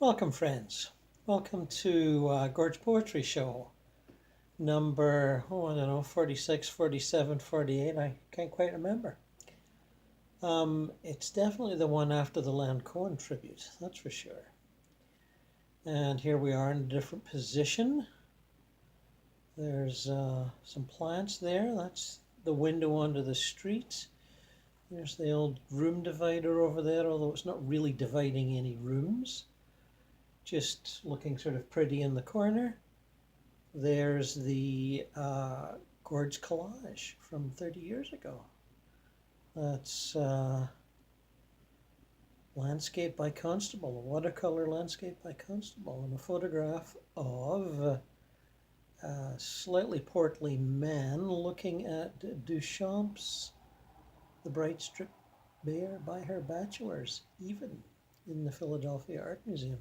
Welcome, friends. Welcome to Gord's Poetry Show, number, I don't know, 46, 47, 48. I can't quite remember. It's definitely the one after the Land Cohen tribute, that's for sure. And here we are in a different position. There's some plants there. That's the window onto the street. There's the old room divider over there, although it's not really dividing any rooms. Just looking sort of pretty in the corner. There's the Gords collage from 30 years ago. That's landscape by Constable, a watercolor landscape by Constable, and a photograph of a slightly portly man looking at Duchamp's The Bright Strip Bare by Her Bachelors, even in the Philadelphia Art Museum.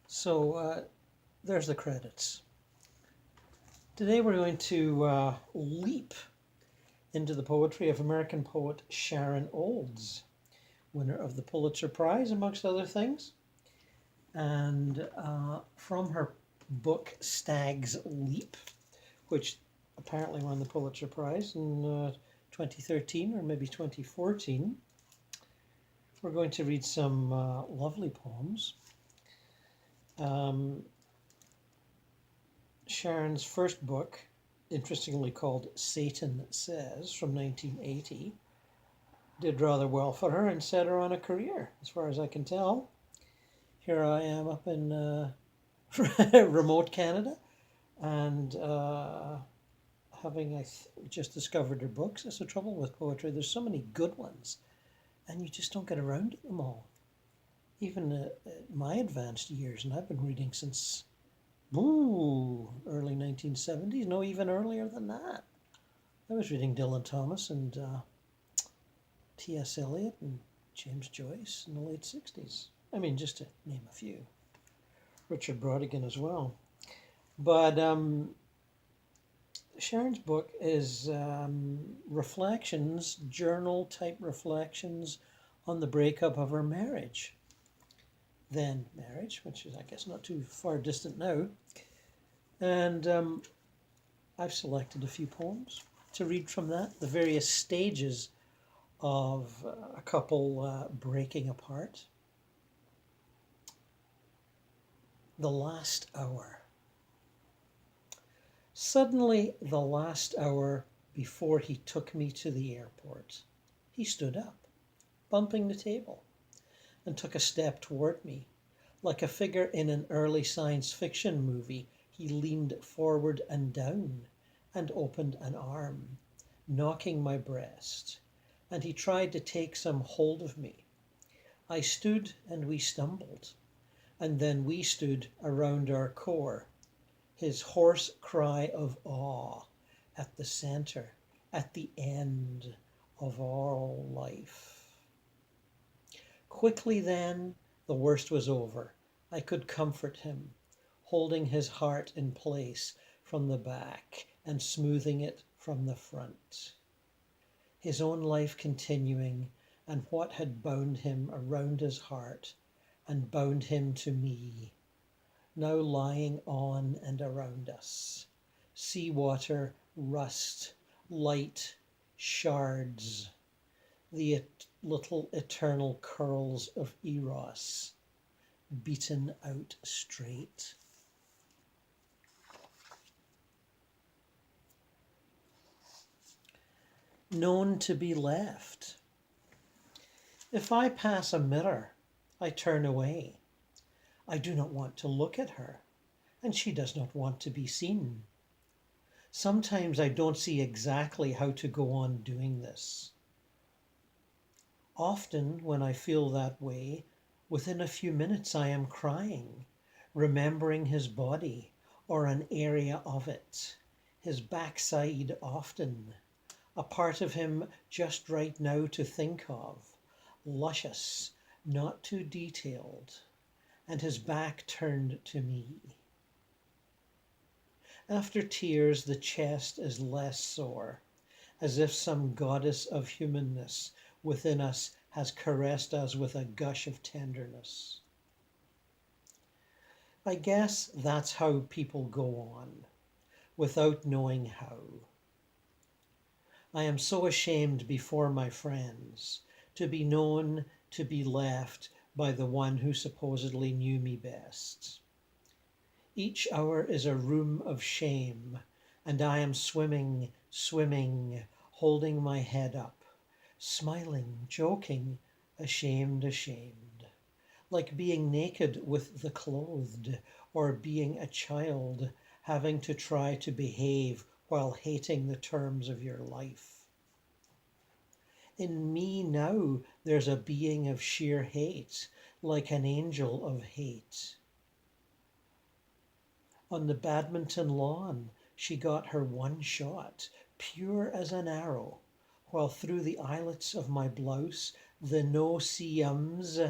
So there's the credits. Today we're going to leap into the poetry of American poet Sharon Olds, winner of the Pulitzer Prize, amongst other things. And from her book Stag's Leap, which apparently won the Pulitzer Prize in 2013 or maybe 2014, we're going to read some lovely poems. Sharon's first book, interestingly called Satan Says, from 1980, did rather well for her and set her on a career, as far as I can tell. Here I am up in remote Canada, and having just discovered her books. That's the trouble with poetry. There's so many good ones, and you just don't get around to them all. Even at my advanced years, and I've been reading since early 1970s, no, even earlier than that. I was reading Dylan Thomas and T.S. Eliot and James Joyce in the late 60s. I mean, just to name a few. Richard Brautigan as well. But Sharon's book is reflections, journal-type reflections on the breakup of her marriage. Then marriage, which is, I guess, not too far distant now. And I've selected a few poems to read from that, the various stages of a couple breaking apart. The last hour. Suddenly, the last hour before he took me to the airport, he stood up, bumping the table, and took a step toward me. Like a figure in an early science fiction movie, he leaned forward and down and opened an arm, knocking my breast, and he tried to take some hold of me. I stood and we stumbled, and then we stood around our core, his hoarse cry of awe at the center, at the end of all life. Quickly then, the worst was over. I could comfort him, holding his heart in place from the back and smoothing it from the front. His own life continuing, and what had bound him around his heart and bound him to me, now lying on and around us. Seawater, rust, light, shards, the little eternal curls of Eros, beaten out straight. Known to be left. If I pass a mirror, I turn away. I do not want to look at her, and she does not want to be seen. Sometimes I don't see exactly how to go on doing this. Often, when I feel that way, within a few minutes I am crying, remembering his body or an area of it, his backside often, a part of him just right now to think of, luscious, not too detailed, and his back turned to me. After tears, the chest is less sore, as if some goddess of humanness within us has caressed us with a gush of tenderness. I guess that's how people go on, without knowing how. I am so ashamed before my friends to be known to be left by the one who supposedly knew me best. Each hour is a room of shame, and I am swimming, swimming, holding my head up, smiling, joking, ashamed, ashamed, like being naked with the clothed, or being a child having to try to behave while hating the terms of your life. In me now there's a being of sheer hate, like an angel of hate. On the badminton lawn, she got her one shot, pure as an arrow, while through the eyelets of my blouse the no-see-ums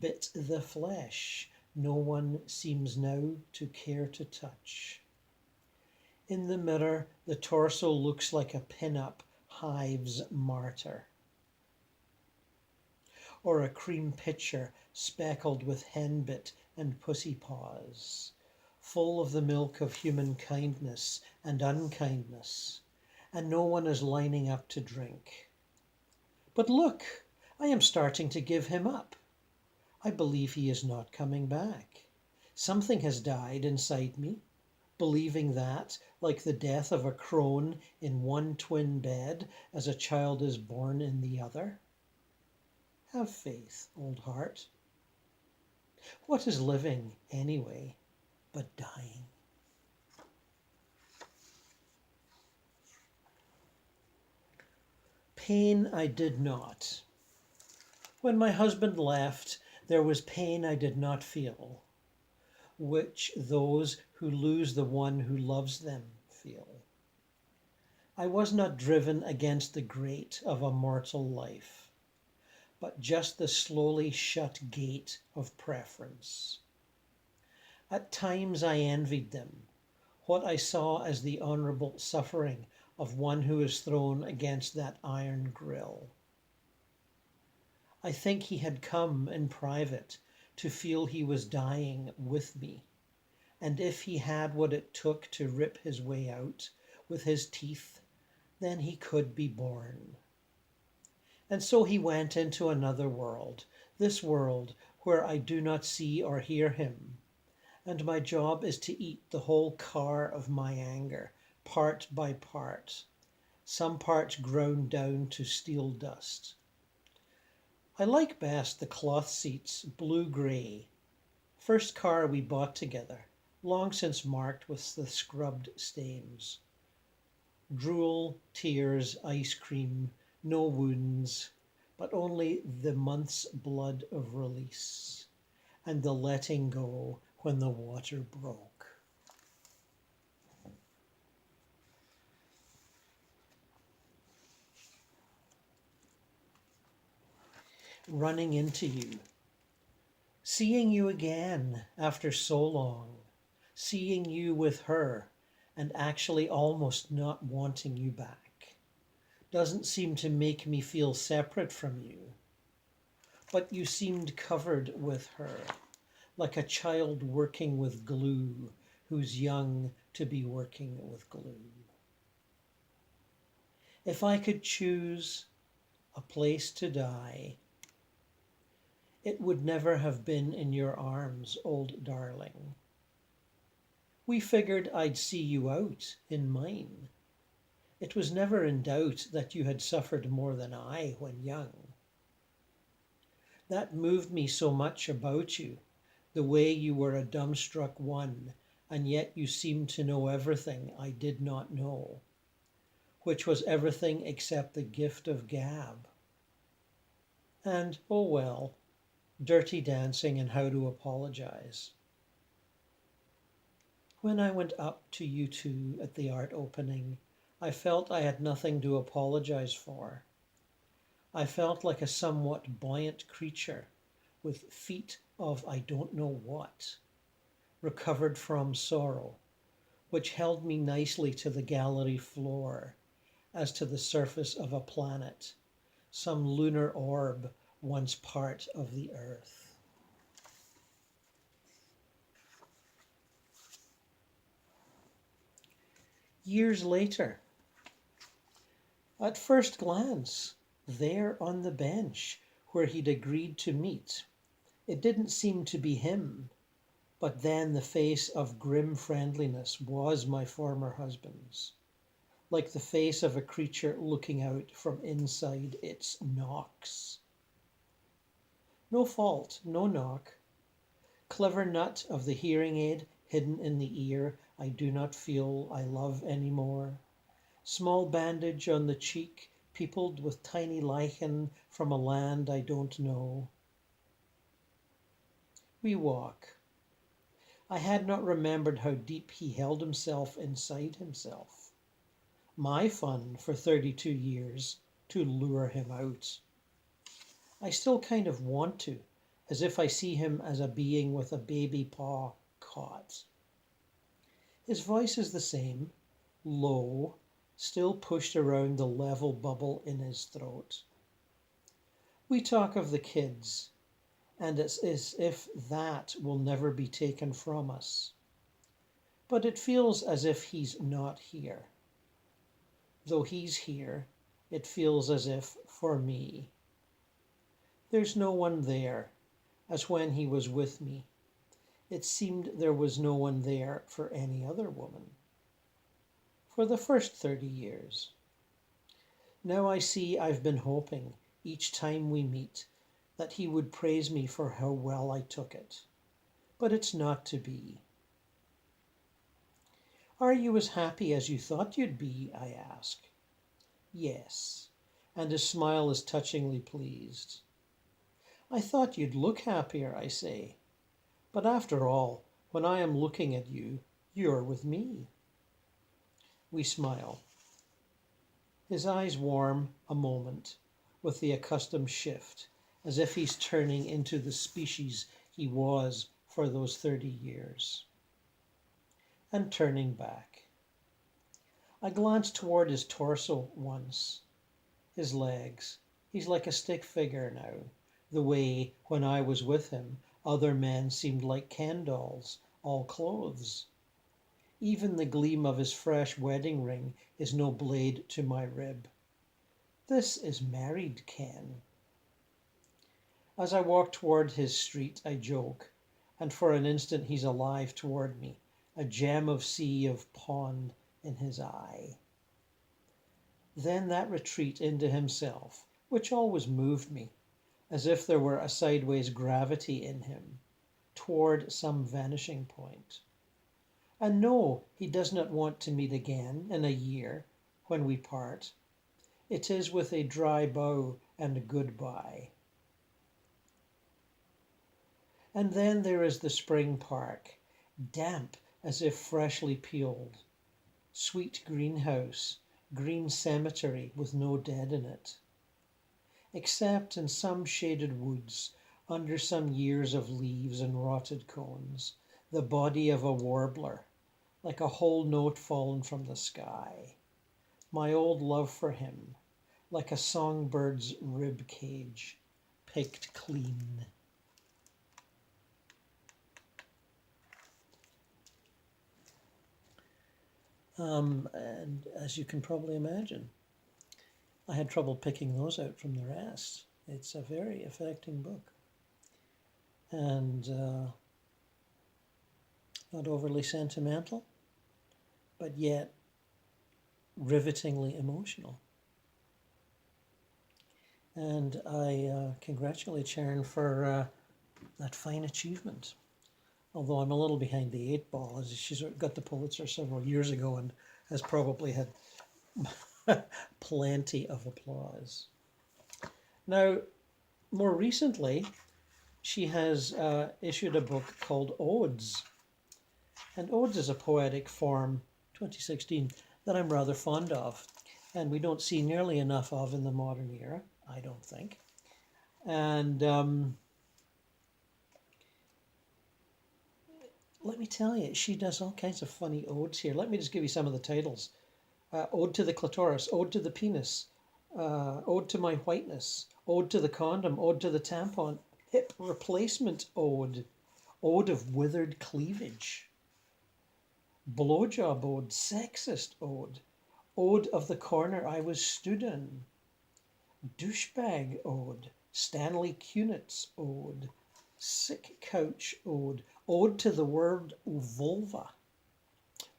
bit the flesh no one seems now to care to touch. In the mirror, the torso looks like a pin-up hive's martyr, or a cream pitcher speckled with henbit and pussy paws, full of the milk of human kindness and unkindness, and no one is lining up to drink. But look, I am starting to give him up. I believe he is not coming back. Something has died inside me, believing that, like the death of a crone in one twin bed, as a child is born in the other. Have faith, old heart. What is living, anyway, but dying? Pain I did not. When my husband left, there was pain I did not feel, which those who lose the one who loves them feel. I was not driven against the grate of a mortal life, but just the slowly shut gate of preference. At times I envied them, what I saw as the honourable suffering of one who is thrown against that iron grill. I think he had come in private to feel he was dying with me, and if he had what it took to rip his way out with his teeth, then he could be born. And so he went into another world, this world where I do not see or hear him, and my job is to eat the whole car of my anger, part by part, some parts ground down to steel dust. I like best the cloth seats, blue-grey, first car we bought together, long since marked with the scrubbed stains. Drool, tears, ice cream, no wounds, but only the month's blood of release, and the letting go when the water broke. Running into you, seeing you again after so long, seeing you with her and actually almost not wanting you back, doesn't seem to make me feel separate from you. But you seemed covered with her, like a child working with glue who's young to be working with glue. If I could choose a place to die, it would never have been in your arms, old darling. We figured I'd see you out in mine. It was never in doubt that you had suffered more than I when young. That moved me so much about you, the way you were a dumbstruck one, and yet you seemed to know everything I did not know, which was everything except the gift of gab. And, oh well, dirty dancing and how to apologize. When I went up to you two at the art opening, I felt I had nothing to apologize for. I felt like a somewhat buoyant creature with feet of I don't know what, recovered from sorrow, which held me nicely to the gallery floor, as to the surface of a planet, some lunar orb once part of the earth. Years later, at first glance, there on the bench where he'd agreed to meet, it didn't seem to be him, but then the face of grim friendliness was my former husband's, like the face of a creature looking out from inside its knocks. No fault, no knock. Clever nut of the hearing aid hidden in the ear I do not feel I love anymore. Small bandage on the cheek peopled with tiny lichen from a land I don't know. We walk. I had not remembered how deep he held himself inside himself. My fun for 32 years to lure him out. I still kind of want to, as if I see him as a being with a baby paw caught. His voice is the same, low, still pushed around the level bubble in his throat. We talk of the kids, and it's as if that will never be taken from us. But it feels as if he's not here. Though he's here, it feels as if for me. There's no one there, as when he was with me. It seemed there was no one there for any other woman. For the first 30 years. Now I see I've been hoping, each time we meet, that he would praise me for how well I took it. But it's not to be. Are you as happy as you thought you'd be, I ask. Yes, and his smile is touchingly pleased. I thought you'd look happier, I say. But after all, when I am looking at you, you're with me. We smile. His eyes warm a moment with the accustomed shift, as if he's turning into the species he was for those 30 years. And turning back. I glanced toward his torso once, his legs. He's like a stick figure now, the way, when I was with him, other men seemed like Ken dolls, all clothes. Even the gleam of his fresh wedding ring is no blade to my rib. This is married Ken. As I walk toward his street, I joke, and for an instant he's alive toward me, a gem of sea of pond in his eye. Then that retreat into himself, which always moved me, as if there were a sideways gravity in him, toward some vanishing point. And no, he does not want to meet again in a year when we part. It is with a dry bow and a goodbye. And then there is the spring park, damp as if freshly peeled. Sweet greenhouse, green cemetery with no dead in it. Except in some shaded woods, under some years of leaves and rotted cones, the body of a warbler, like a whole note fallen from the sky. My old love for him, like a songbird's rib cage, picked clean. And as you can probably imagine, I had trouble picking those out from the rest. It's a very affecting book. And not overly sentimental, but yet rivetingly emotional. And I congratulate Sharon for that fine achievement. Although I'm a little behind the 8 ball, as she's got the Pulitzer several years ago and has probably had plenty of applause. Now, more recently, she has issued a book called Odes. And Odes is a poetic form, 2016, that I'm rather fond of. And we don't see nearly enough of in the modern era, I don't think. And let me tell you, she does all kinds of funny odes here. Let me just give you some of the titles. Ode to the Clitoris, Ode to the Penis, ode to my whiteness, ode to the condom, ode to the tampon, hip replacement ode, ode of withered cleavage, blowjob ode, sexist ode, ode of the corner I was stood in, douchebag ode, Stanley Kunitz ode, sick couch ode, ode to the word vulva,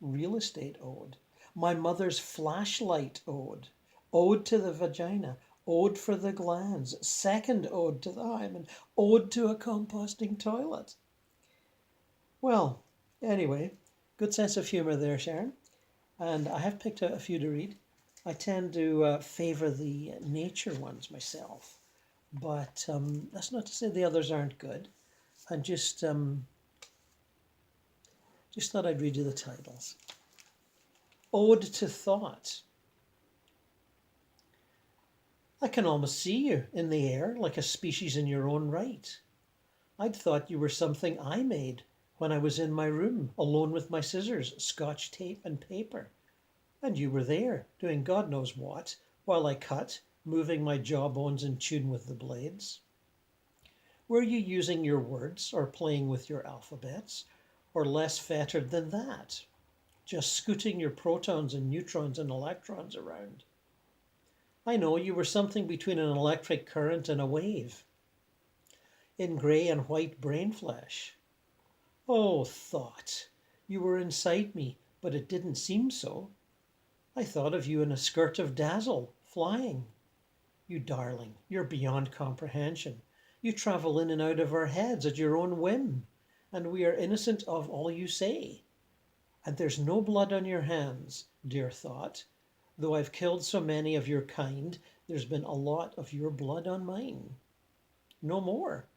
real estate ode, my mother's flashlight ode, ode to the vagina, ode for the glands, second ode to the hymen, ode to a composting toilet. Well, anyway, good sense of humor there, Sharon. And I have picked out a few to read. I tend to favor the nature ones myself, but that's not to say the others aren't good. I just thought I'd read you the titles. Ode to Thought. I can almost see you in the air like a species in your own right. I'd thought you were something I made when I was in my room, alone with my scissors, scotch tape and paper. And you were there, doing God knows what, while I cut, moving my jawbones in tune with the blades. Were you using your words or playing with your alphabets, or less fettered than that, just scooting your protons and neutrons and electrons around? I know you were something between an electric current and a wave, in grey and white brain flesh. Oh, thought, you were inside me, but it didn't seem so. I thought of you in a skirt of dazzle, flying. You darling, you're beyond comprehension. You travel in and out of our heads at your own whim, and we are innocent of all you say. And there's no blood on your hands, dear thought. Though I've killed so many of your kind, there's been a lot of your blood on mine. No more.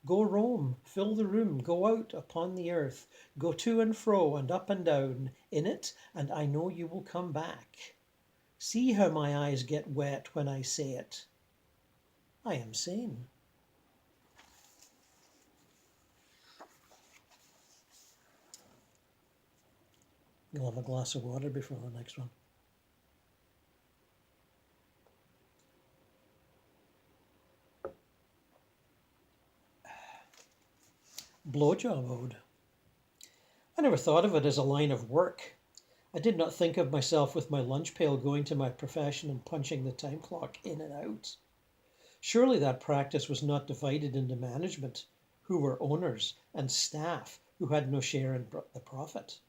Go roam, fill the room, go out upon the earth, go to and fro and up and down in it, and I know you will come back. See how my eyes get wet when I say it. I am sane. You'll have a glass of water before the next one. Blowjob ode. I never thought of it as a line of work. I did not think of myself with my lunch pail going to my profession and punching the time clock in and out. Surely that practice was not divided into management, who were owners, and staff, who had no share in the profit.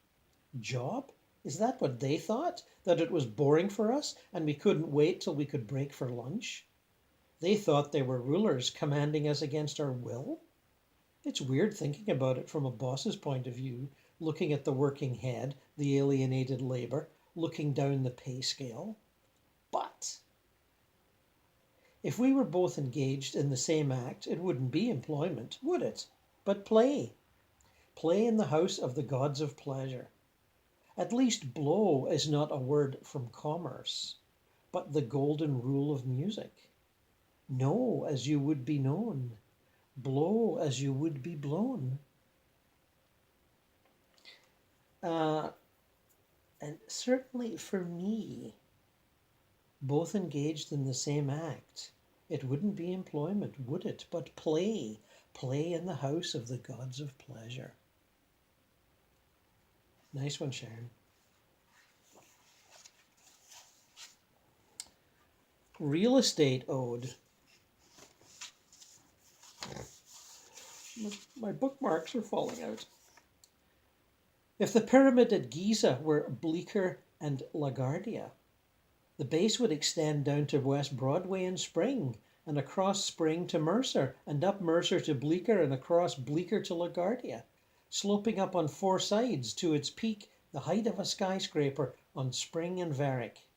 Job? Is that what they thought? That it was boring for us and we couldn't wait till we could break for lunch? They thought they were rulers commanding us against our will? It's weird thinking about it from a boss's point of view, looking at the working head, the alienated labor, looking down the pay scale. But if we were both engaged in the same act, it wouldn't be employment, would it? But play. Play in the house of the gods of pleasure. At least blow is not a word from commerce, but the golden rule of music. Know as you would be known. Blow as you would be blown. And certainly for me, both engaged in the same act, it wouldn't be employment, would it? But play. Play in the house of the gods of pleasure. Nice one, Sharon. Real estate ode. My bookmarks are falling out. If the pyramid at Giza were Bleecker and LaGuardia, the base would extend down to West Broadway in Spring, and across Spring to Mercer, and up Mercer to Bleecker, and across Bleecker to LaGuardia, sloping up on four sides to its peak, the height of a skyscraper on Spring and Varick.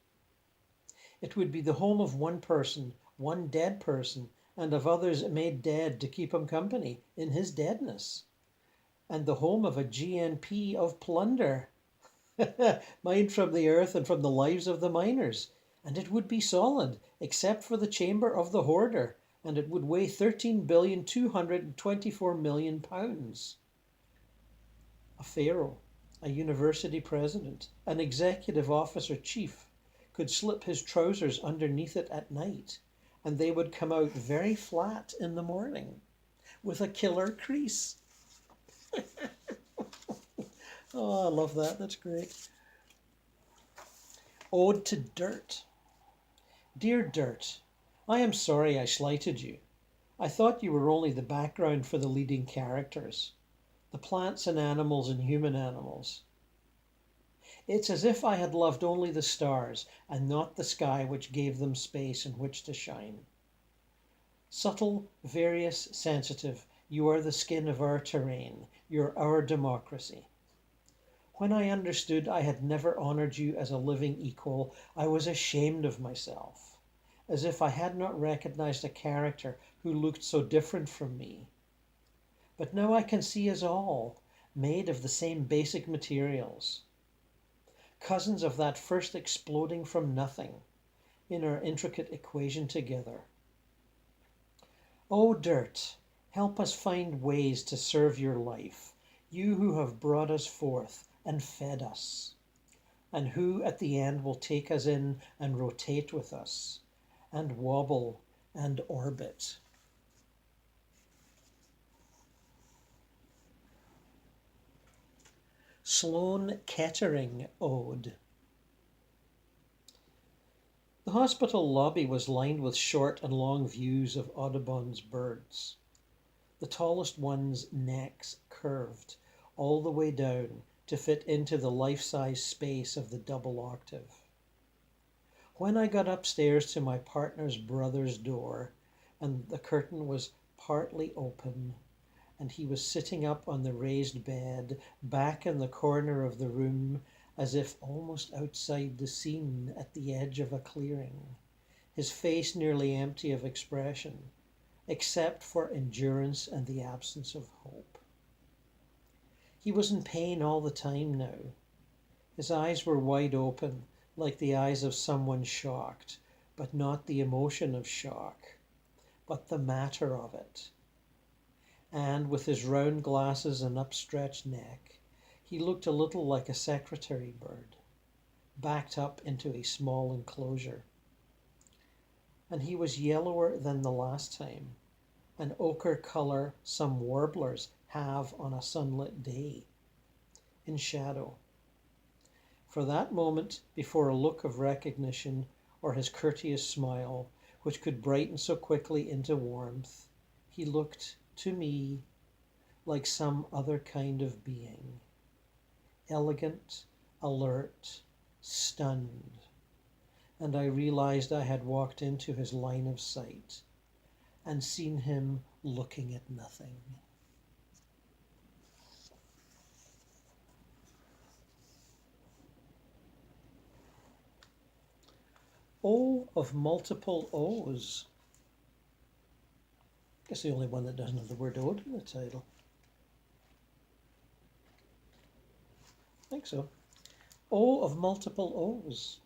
It would be the home of one person, one dead person, and of others made dead to keep him company in his deadness, and the home of a GNP of plunder, mined from the earth and from the lives of the miners, and it would be solid, except for the chamber of the hoarder, and it would weigh 13,224,000,000 pounds. A pharaoh, a university president, an executive officer chief, could slip his trousers underneath it at night, and they would come out very flat in the morning with a killer crease. Oh, I love that. That's great. Ode to Dirt. Dear Dirt, I am sorry I slighted you. I thought you were only the background for the leading characters, the plants and animals and human animals. It's as if I had loved only the stars and not the sky which gave them space in which to shine. Subtle, various, sensitive, you are the skin of our terrain, you're our democracy. When I understood I had never honoured you as a living equal, I was ashamed of myself, as if I had not recognised a character who looked so different from me. But now I can see us all, made of the same basic materials, cousins of that first exploding from nothing, in our intricate equation together. Oh, Dirt, help us find ways to serve your life, you who have brought us forth and fed us, and who at the end will take us in and rotate with us, and wobble and orbit. Sloane Kettering Ode. The hospital lobby was lined with short and long views of Audubon's birds. The tallest ones' necks curved all the way down to fit into the life-size space of the double octave. When I got upstairs to my partner's brother's door, and the curtain was partly open, and he was sitting up on the raised bed, back in the corner of the room, as if almost outside the scene at the edge of a clearing, his face nearly empty of expression, except for endurance and the absence of hope. He was in pain all the time now. His eyes were wide open, like the eyes of someone shocked, but not the emotion of shock, but the matter of it. And with his round glasses and upstretched neck, he looked a little like a secretary bird, backed up into a small enclosure. And he was yellower than the last time, an ochre colour some warblers have on a sunlit day, in shadow. For that moment, before a look of recognition or his courteous smile, which could brighten so quickly into warmth, he looked, to me, like some other kind of being, elegant, alert, stunned, and I realized I had walked into his line of sight and seen him looking at nothing. O of multiple O's. I guess the only one that doesn't have the word ode in the title. I think so. O of multiple O's.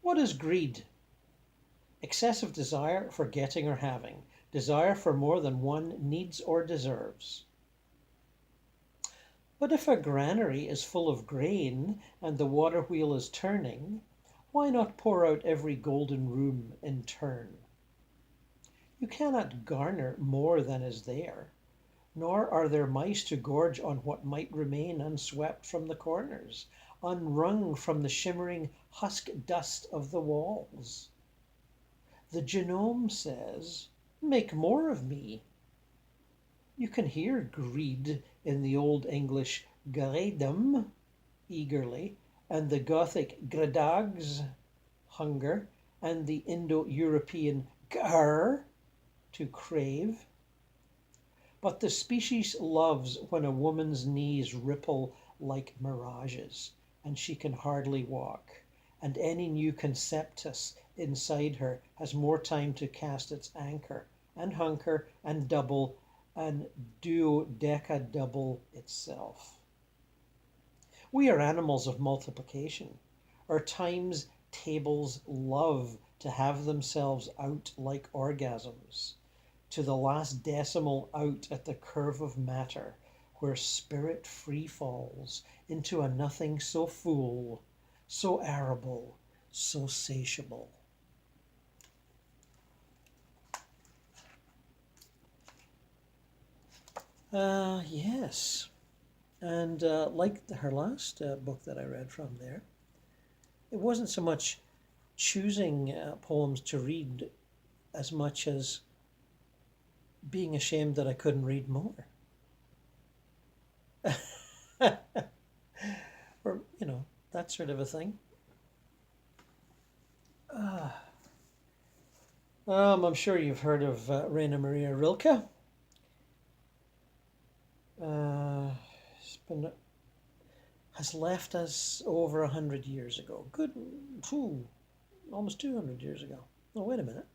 What is greed? Excessive desire for getting or having, desire for more than one needs or deserves. But if a granary is full of grain and the water wheel is turning, why not pour out every golden room in turn? You cannot garner more than is there, nor are there mice to gorge on what might remain unswept from the corners, unwrung from the shimmering husk dust of the walls. The genome says, "Make more of me." You can hear greed in the Old English gredum, eagerly, and the Gothic gredags, hunger, and the Indo-European gar, to crave. But the species loves when a woman's knees ripple like mirages, and she can hardly walk, and any new conceptus inside her has more time to cast its anchor, and hunker, and double, and duodeca-double itself. We are animals of multiplication. Our times tables love to have themselves out like orgasms, to the last decimal out at the curve of matter, where spirit free falls into a nothing so full, so arable, so satiable. Yes. And like her last book that I read from there, it wasn't so much choosing poems to read as much as being ashamed that I couldn't read more. Or, that sort of a thing. Uh, I'm sure you've heard of Rainer Maria Rilke. He's been has left us over 100 years ago. Good, almost 200 years ago. No, wait a minute.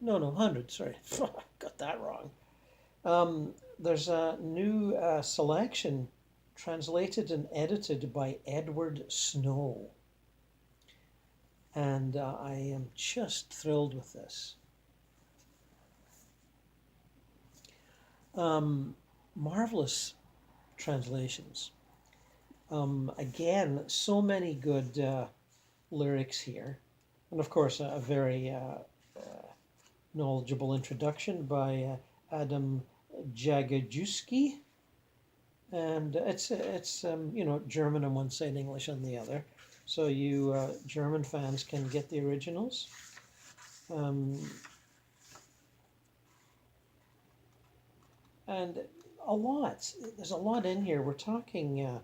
No, 100. Sorry, got that wrong. There's a new selection translated and edited by Edward Snow. And I am just thrilled with this. Marvelous translations. Again, so many good lyrics here. And of course, a very knowledgeable introduction by Adam Jagajewski. And it's German on one side, English on the other. So you German fans can get the originals. And there's a lot in here. We're talking,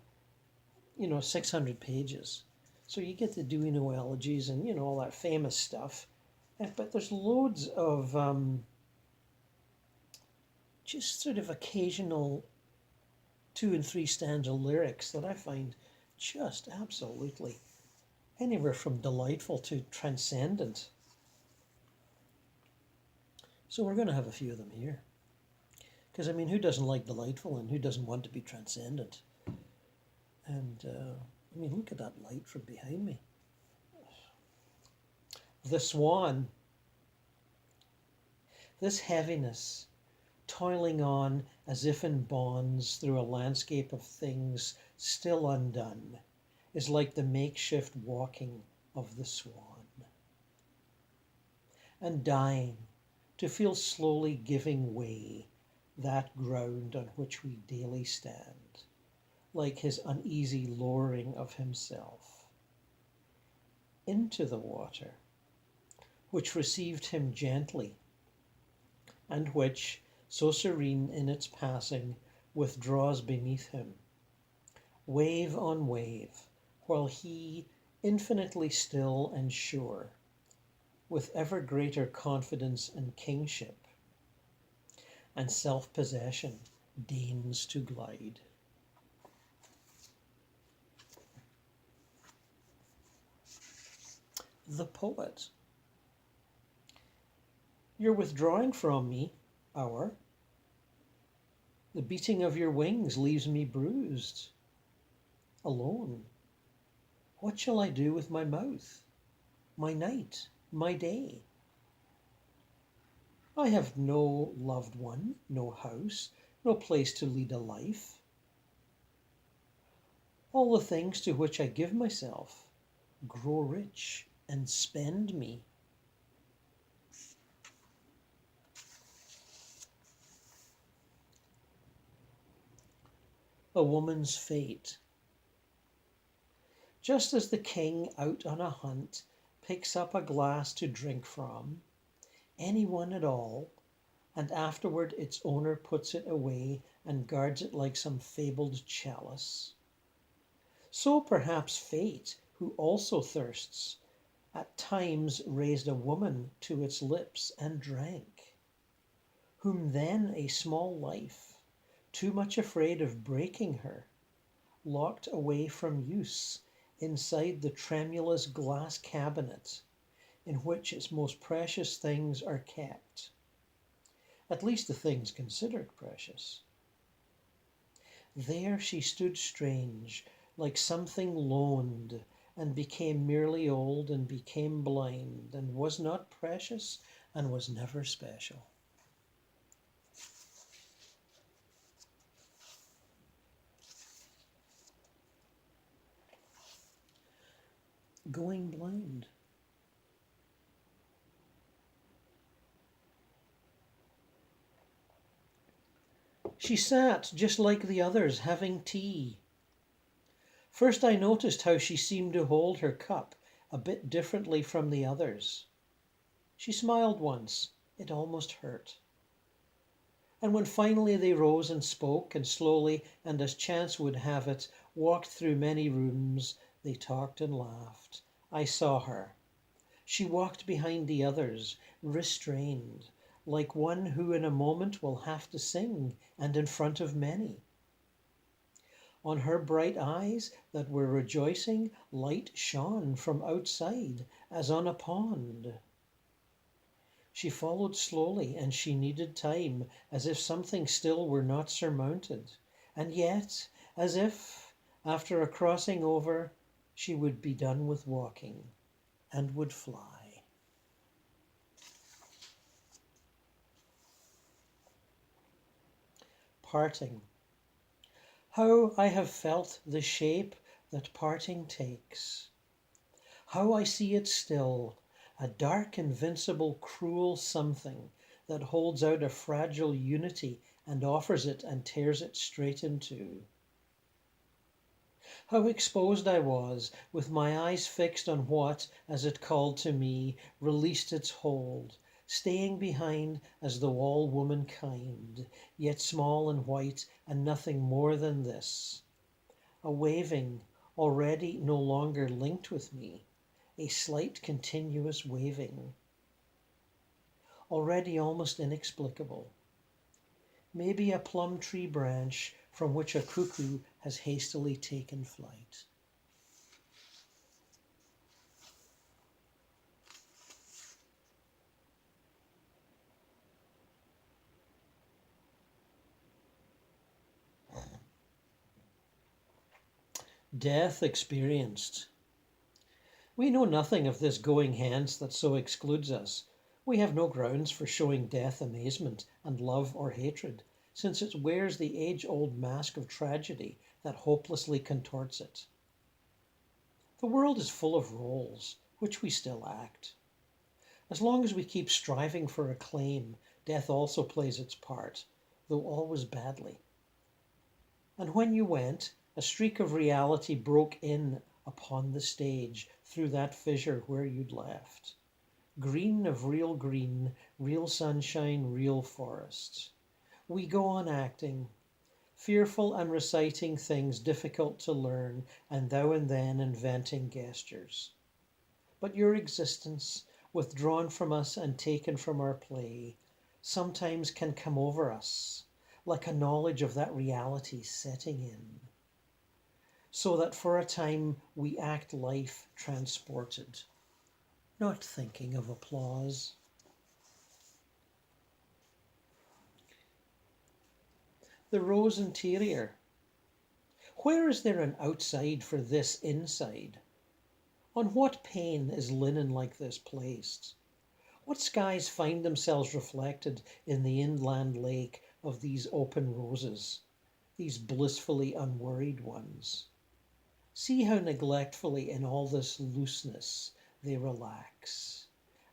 600 pages. So you get the Dewey No Elegies and, all that famous stuff. But there's loads of just sort of occasional 2 and 3 stanza lyrics that I find just absolutely anywhere from delightful to transcendent. So we're going to have a few of them here. Because, who doesn't like delightful and who doesn't want to be transcendent? And, look at that light from behind me. The swan, this heaviness, toiling on as if in bonds through a landscape of things still undone, is like the makeshift walking of the swan. And dying, to feel slowly giving way that ground on which we daily stand, like his uneasy lowering of himself into the water, which received him gently, and which, so serene in its passing, withdraws beneath him, wave on wave, while he, infinitely still and sure, with ever greater confidence and kingship, and self-possession, deigns to glide. The poet. You're withdrawing from me, hour. The beating of your wings leaves me bruised, alone. What shall I do with my mouth, my night, my day? I have no loved one, no house, no place to lead a life. All the things to which I give myself grow rich and spend me. A woman's fate. Just as the king out on a hunt picks up a glass to drink from, anyone at all, and afterward its owner puts it away and guards it like some fabled chalice, so perhaps fate, who also thirsts, at times raised a woman to its lips and drank, whom then a small life, too much afraid of breaking her, locked away from use inside the tremulous glass cabinet in which its most precious things are kept, at least the things considered precious. There she stood strange, like something loaned, and became merely old, and became blind, and was not precious, and was never special. going blind. She sat just like the others, having tea. First I noticed how she seemed to hold her cup a bit differently from the others. She smiled once. It almost hurt. And when finally they rose and spoke, and slowly, and as chance would have it, walked through many rooms, they talked and laughed. I saw her. She walked behind the others, restrained, like one who in a moment will have to sing, and in front of many. On her bright eyes that were rejoicing, light shone from outside, as on a pond. She followed slowly, and she needed time, as if something still were not surmounted, and yet as if, after a crossing over, she would be done with walking, and would fly. Parting. How I have felt the shape that parting takes. How I see it still, a dark, invincible, cruel something that holds out a fragile unity and offers it and tears it straight in two. How exposed I was, with my eyes fixed on what, as it called to me, released its hold, staying behind as though all womankind, yet small and white and nothing more than this. A waving, already no longer linked with me, a slight continuous waving, already almost inexplicable. Maybe a plum tree branch from which a cuckoo has hastily taken flight. Death experienced. We know nothing of this going hence that so excludes us. We have no grounds for showing death amazement and love or hatred, since it wears the age-old mask of tragedy that hopelessly contorts it. The world is full of roles, which we still act. As long as we keep striving for acclaim, death also plays its part, though always badly. And when you went, a streak of reality broke in upon the stage through that fissure where you'd left. Green of real sunshine, real forests. We go on acting, fearful and reciting things difficult to learn, and thou and then inventing gestures. But your existence, withdrawn from us and taken from our play, sometimes can come over us, like a knowledge of that reality setting in, so that for a time we act life transported, not thinking of applause. The rose interior. Where is there an outside for this inside? On what pane is linen like this placed? What skies find themselves reflected in the inland lake of these open roses, these blissfully unworried ones? See how neglectfully in all this looseness they relax,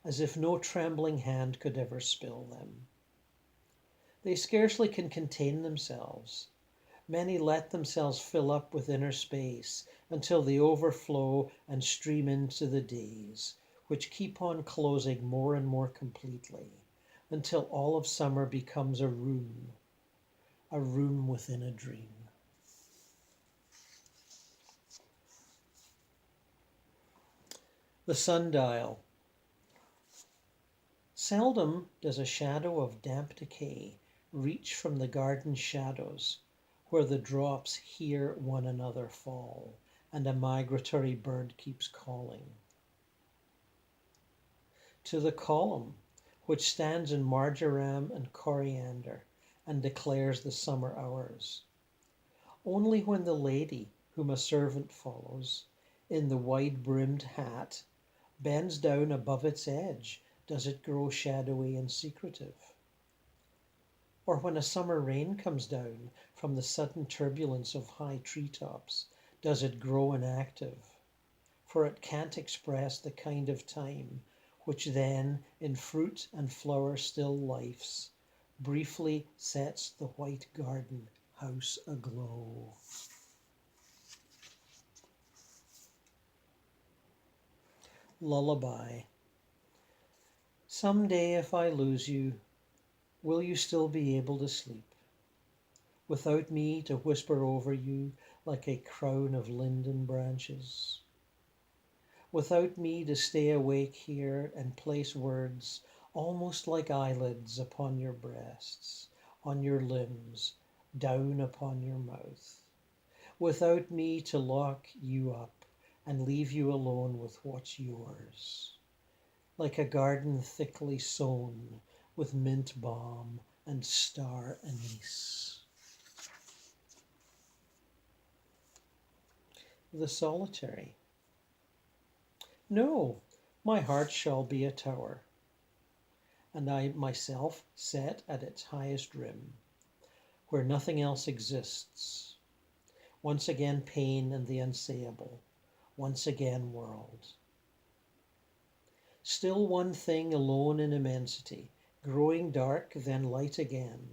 as if no trembling hand could ever spill them. They scarcely can contain themselves. Many let themselves fill up with inner space until they overflow and stream into the days, which keep on closing more and more completely, until all of summer becomes a room within a dream. The sundial. Seldom does a shadow of damp decay reach from the garden shadows, where the drops hear one another fall, and a migratory bird keeps calling, to the column, which stands in marjoram and coriander, and declares the summer hours. Only when the lady, whom a servant follows, in the wide-brimmed hat, bends down above its edge, does it grow shadowy and secretive. Or when a summer rain comes down from the sudden turbulence of high treetops, does it grow inactive. for it can't express the kind of time which then, in fruit and flower still lifes, briefly sets the white garden house aglow. Lullaby. Someday if I lose you, will you still be able to sleep? Without me to whisper over you like a crown of linden branches? Without me to stay awake here and place words almost like eyelids upon your breasts, on your limbs, down upon your mouth? Without me to lock you up and leave you alone with what's yours, like a garden thickly sown with mint balm and star anise. The Solitary. No, my heart shall be a tower, and I myself set at its highest rim, where nothing else exists. Once again pain and the unsayable, once again world. Still one thing alone in immensity, growing dark then light again.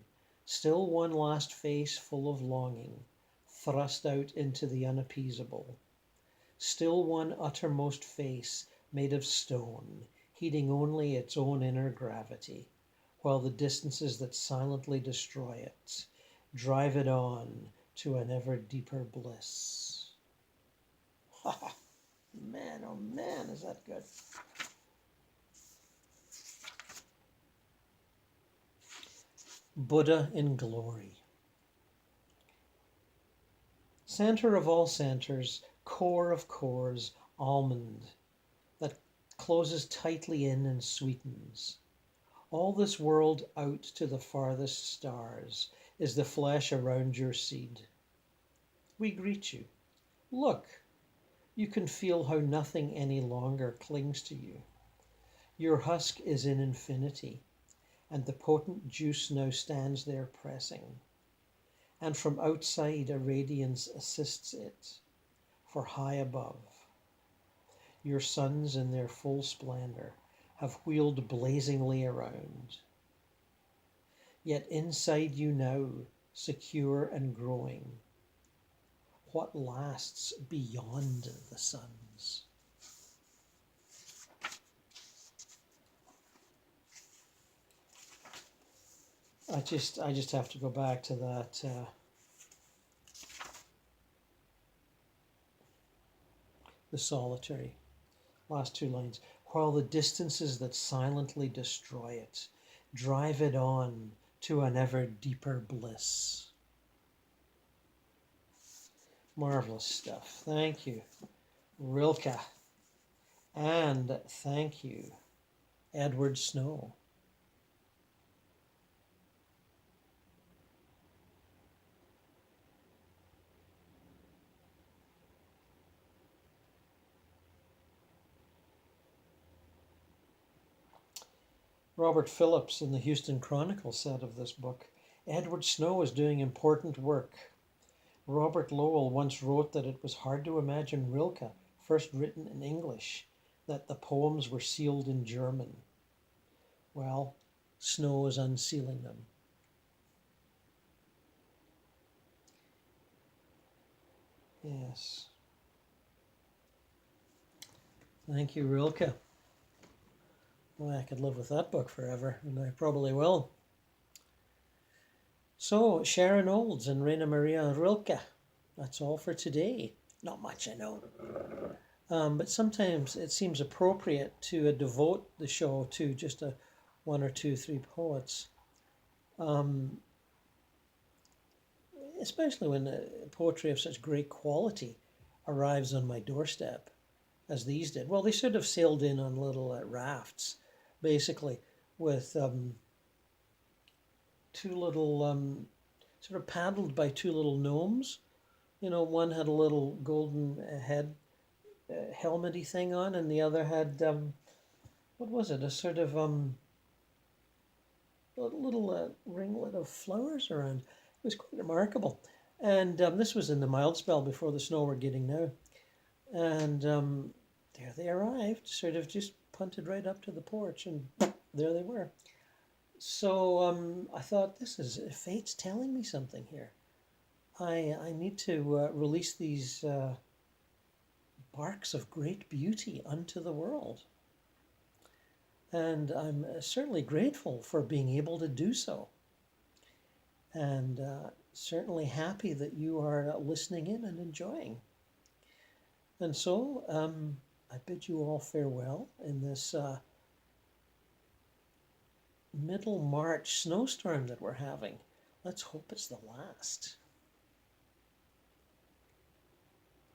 Still one last face full of longing, thrust out into the unappeasable. Still one uttermost face made of stone, heeding only its own inner gravity, while the distances that silently destroy it drive it on to an ever deeper bliss. Ha ha! Man, oh man, is that good. Buddha in Glory. Center of all centers, core of cores, almond that closes tightly in and sweetens. All this world out to the farthest stars is the flesh around your seed. We greet you. Look, you can feel how nothing any longer clings to you. Your husk is in infinity, and the potent juice now stands there pressing. And from outside a radiance assists it, for high above, your suns in their full splendor have wheeled blazingly around. Yet inside you now, secure and growing, what lasts beyond the suns? I just have to go back to that the Solitary, last two lines. While the distances that silently destroy it drive it on to an ever deeper bliss. Marvelous stuff. Thank you, Rilke. And thank you, Edward Snow. Robert Phillips in the Houston Chronicle said of this book, Edward Snow is doing important work. Robert Lowell once wrote that it was hard to imagine Rilke, first written in English, that the poems were sealed in German. Well, Snow is unsealing them. Yes. Thank you, Rilke. Well, I could live with that book forever, and I probably will. So, Sharon Olds and Raina Maria Rilke. That's all for today. Not much, I know. But sometimes it seems appropriate to devote the show to just one or two, three poets. Especially when poetry of such great quality arrives on my doorstep, as these did. Well, they should have sailed in on little rafts, basically, with two little, sort of paddled by two little gnomes. You know, one had a little golden head helmety thing on, and the other had, what was it, a sort of little ringlet of flowers around. It was quite remarkable. And this was in the mild spell before the snow we're getting now. And there they arrived, sort of just punted right up to the porch, and there they were. So I thought, this is fate's telling me something here. I need to release these barks of great beauty unto the world. And I'm certainly grateful for being able to do so. And certainly happy that you are listening in and enjoying. And so I bid you all farewell in this middle March snowstorm that we're having. Let's hope it's the last.